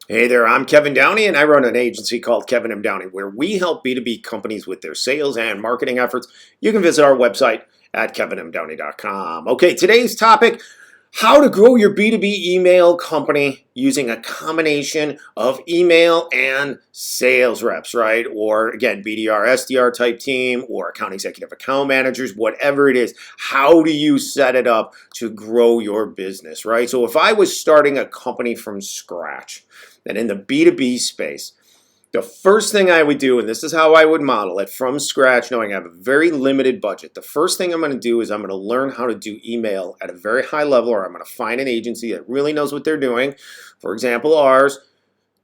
Hey there, I'm Kevin Downey, and I run an agency called Kevin M. Downey, where we help B2B companies with their sales and marketing efforts. You can visit our website at kevinmdowney.com. Okay, today's topic: how to grow your B2B email company using a combination of email and sales reps, right? Or again, BDR, SDR type team, or account executive account managers, whatever it is. How do you set it up to grow your business, right? So if I was starting a company from scratch, and in the B2B space, the first thing I would do, and this is how I would model it from scratch, knowing I have a very limited budget, the first thing I'm going to do is I'm going to learn how to do email at a very high level, or I'm going to find an agency that really knows what they're doing. For example, ours,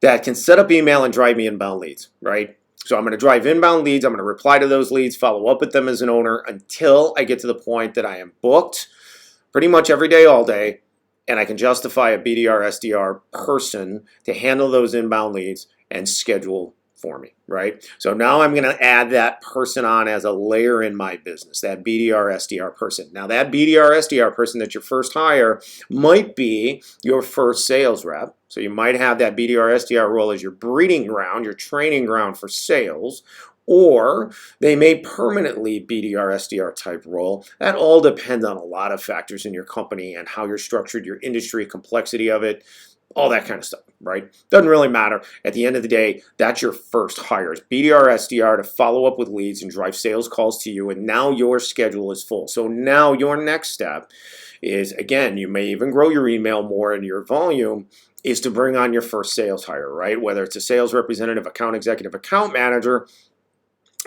that can set up email and drive me inbound leads, right? So I'm going to drive inbound leads. I'm going to reply to those leads, follow up with them as an owner until I get to the point that I am booked pretty much every day, all day, and I can justify a BDR, SDR person to handle those inbound leads and schedule for me, right? So now I'm going to add that person on as a layer in my business, that BDR, SDR person. Now that BDR, SDR person that you first hire might be your first sales rep. So you might have that BDR, SDR role as your breeding ground, your training ground for sales, or they may permanently BDR, SDR type role. That all depends on a lot of factors in your company and how you're structured, your industry, complexity of it, all that kind of stuff, right? Doesn't really matter. At the end of the day, that's your first hire. It's BDR, SDR to follow up with leads and drive sales calls to you, and now your schedule is full. So now your next step is, again, you may even grow your email more and your volume, is to bring on your first sales hire, right? Whether it's a sales representative, account executive, account manager,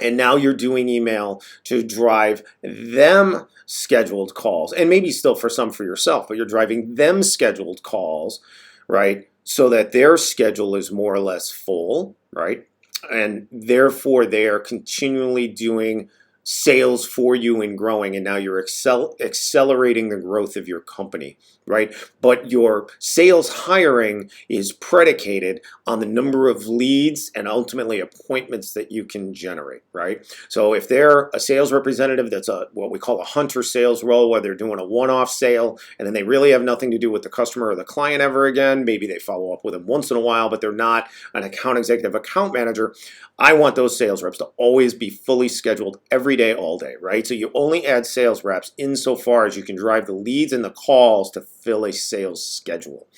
and now you're doing email to drive them scheduled calls, and maybe still for some for yourself, but you're driving them scheduled calls, right? So that their schedule is more or less full, right? And therefore they are continually doing sales for you and growing, and now you're accelerating the growth of your company, right? But your sales hiring is predicated on the number of leads and ultimately appointments that you can generate, right? So if they're a sales representative that's a what we call a hunter sales role, where they're doing a one-off sale and then they really have nothing to do with the customer or the client ever again, maybe they follow up with them once in a while, but they're not an account executive, account manager, I want those sales reps to always be fully scheduled every day, all day, right? So you only add sales reps insofar as you can drive the leads and the calls to fill a sales schedule.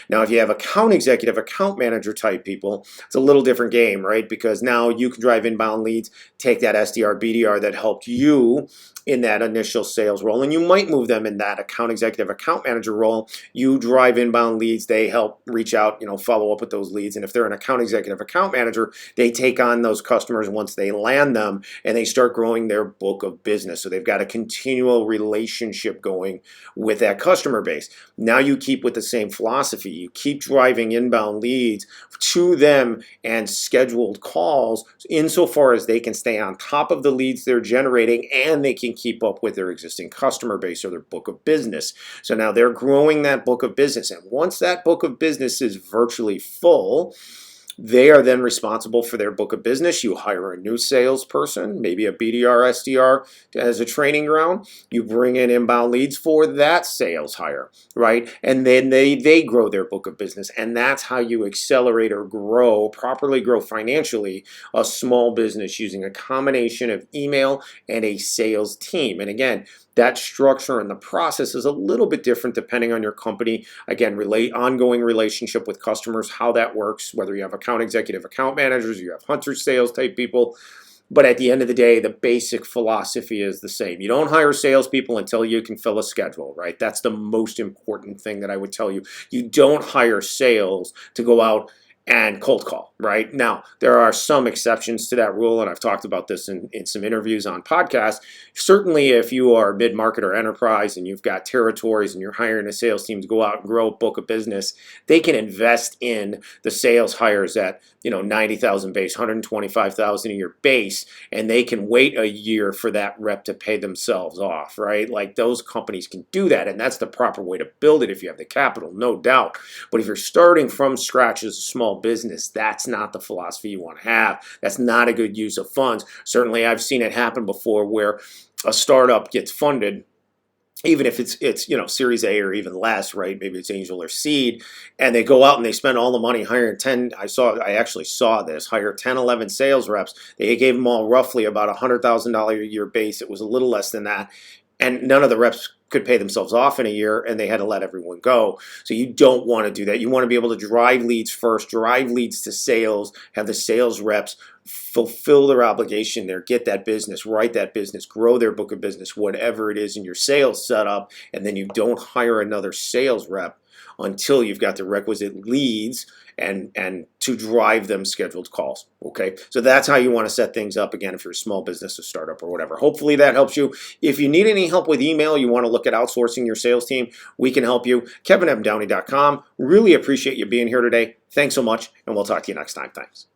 Now, if you have account executive, account manager type people, it's a little different game, right? Because now you can drive inbound leads, take that SDR, BDR that helped you in that initial sales role, and you might move them in that account executive, account manager role. You drive inbound leads, they help reach out, follow up with those leads. And if they're an account executive, account manager, they take on those customers once they land them and they start growing their book of business. So they've got a continual relationship going with that customer base. Now you keep with the same philosophy. You keep driving inbound leads to them and scheduled calls insofar as they can stay on top of the leads they're generating and they can keep up with their existing customer base or their book of business. So now they're growing that book of business. And once that book of business is virtually full, they are then responsible for their book of business. You hire a new salesperson, maybe a BDR, SDR as a training ground. You bring in inbound leads for that sales hire, right? And then they grow their book of business. And that's how you accelerate or grow, properly grow financially, a small business using a combination of email and a sales team. And again, that structure and the process is a little bit different depending on your company. Again, ongoing relationship with customers, how that works, whether you have account executive, account managers, you have hunter sales type people. But at the end of the day, the basic philosophy is the same. You don't hire salespeople until you can fill a schedule, right? That's the most important thing that I would tell you. You don't hire sales to go out and cold call, right? Now, there are some exceptions to that rule, and I've talked about this in some interviews on podcasts. Certainly, if you are mid-market or enterprise and you've got territories and you're hiring a sales team to go out and grow a book of business, they can invest in the sales hires at 90,000 base, 125,000 a year base, and they can wait a year for that rep to pay themselves off, right? Like those companies can do that, and that's the proper way to build it if you have the capital, no doubt. But if you're starting from scratch as a small business, that's not the philosophy you want to have. That's not a good use of funds. Certainly, I've seen it happen before where a startup gets funded even if it's Series A or even less, right? Maybe it's angel or seed, and they go out and they spend all the money hiring 10. I actually saw this, hire 10, 11 sales reps. They gave them all roughly about $100,000 a year base. It was a little less than that, and none of the reps could pay themselves off in a year, and they had to let everyone go. So you don't want to do that. You want to be able to drive leads first, drive leads to sales, have the sales reps fulfill their obligation there, get that business, write that business, grow their book of business, whatever it is in your sales setup, and then you don't hire another sales rep until you've got the requisite leads and to drive them scheduled calls. Okay, so that's how you want to set things up, again, if you're a small business or startup or whatever. Hopefully that helps you. If you need any help with email, you want to look at outsourcing your sales team, we can help you. KevinMDowney.com. Really appreciate you being here today. Thanks so much, and we'll talk to you next time. Thanks.